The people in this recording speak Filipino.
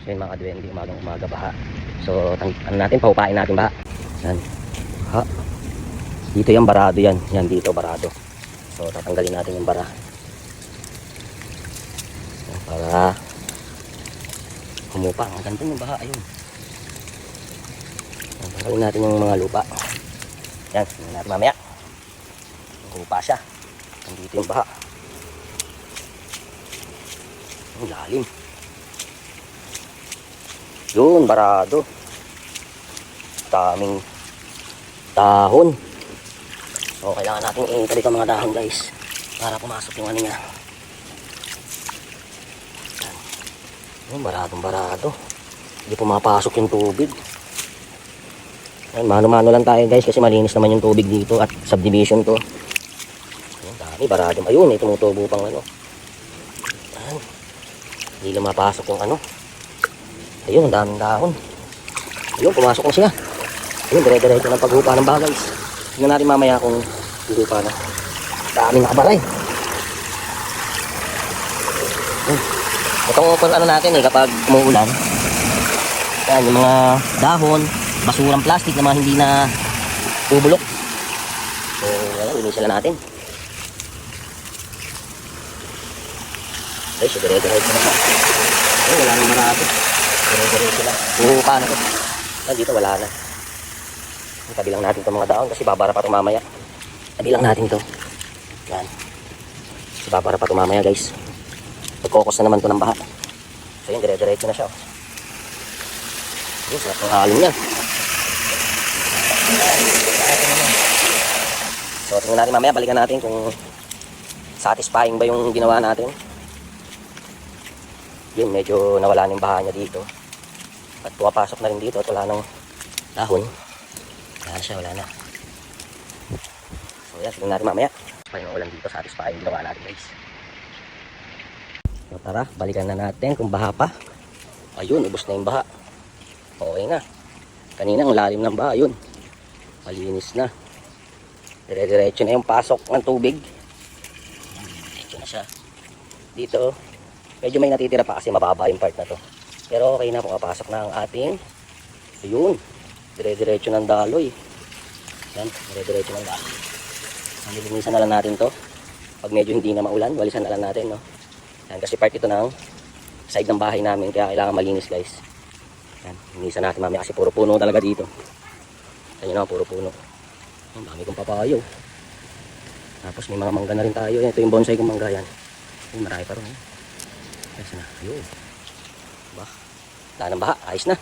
So yun mga kaduwende, umagang umaga baha. So ano natin, paupain natin baha. Yan. Ha. Dito yung barado yan. Yan dito barado. So tatanggalin natin yung bara. Yan, para humupa. Ang ganda yung baha. Ayun. Yan, tanggalin natin yung mga lupa. Yan. Tingnan natin mamaya. Humupa siya. Nandito yung baha. Ang lalim. Yun, barado. Daming dahon. So kailangan natin i-balik ang mga dahon guys para pumasok yung ano niya. Yun, baradong barado. Hindi pumapasok yung tubig. Mano-mano lang tayo guys kasi malinis naman yung tubig dito at subdivision to. Yun, dami baradong. Ayun, tumutubo pang ano. Ayun. Hindi lumapasok yung ano. Ayun, ang daming dahon. Ayun, pumasok na siya. Ayun, dire-diretso ng paghupa ng baha guys. Tingnan natin mamaya kung hupa na. Daming nakabaray. Itong ano natin kapag umuulan. Yan, yung mga dahon, basurang plastic na mga hindi na bubulok. So, yan, linisin na natin. Okay, so dire-diretso na siya. Ayun, wala nang marami. Dire-diretso na. Huhupa na ito. Dito wala na. Tabilang natin itong mga dahon kasi babara pa ito mamaya. Tabilang natin ito. Yan. Kasi babara pa ito mamaya guys. Pagkokos na naman ito ng baha. So yun, dire-diretso na siya. Yun, sarap ng halong niya. So tingnan natin mamaya, balikan natin kung satisfying ba yung ginawa natin. Yun, medyo nawala ng baha niya dito. At pumapasok na rin dito at wala ng dahon. Wala na siya, wala na. So yan, tingnan natin mamaya. Pa yung ulan dito, satisfying ginawa natin guys. So tara, balikan na natin kung baha pa. Ayun, ubos na yung baha. Okay na. Kanina ang lalim ng baha, ayun. Malinis na. Dire-diretso na yung pasok ng tubig. Diretso na siya. Dito, medyo may natitira pa kasi mababa yung part na to. Pero okay na, pumapasok na ang ating, ayun, dire-diretso ng daloy. Yan, dire-diretso ng daloy. Nilinisan na lang natin to. Pag medyo hindi na maulan, walisan na lang natin, no? Yan, kasi part ito ng side ng bahay namin, kaya kailangan malinis guys. Yan, linisan natin mamaya kasi puro puno talaga dito. Yan yun, puro puno. Ang dami kong papayo. Tapos may mga mangga na rin tayo. Yan, ito yung bonsai kong mangga yan. Ay, marami pa rin. Ayos na. Ayun. Bah. Wala ng baha. Ayos na.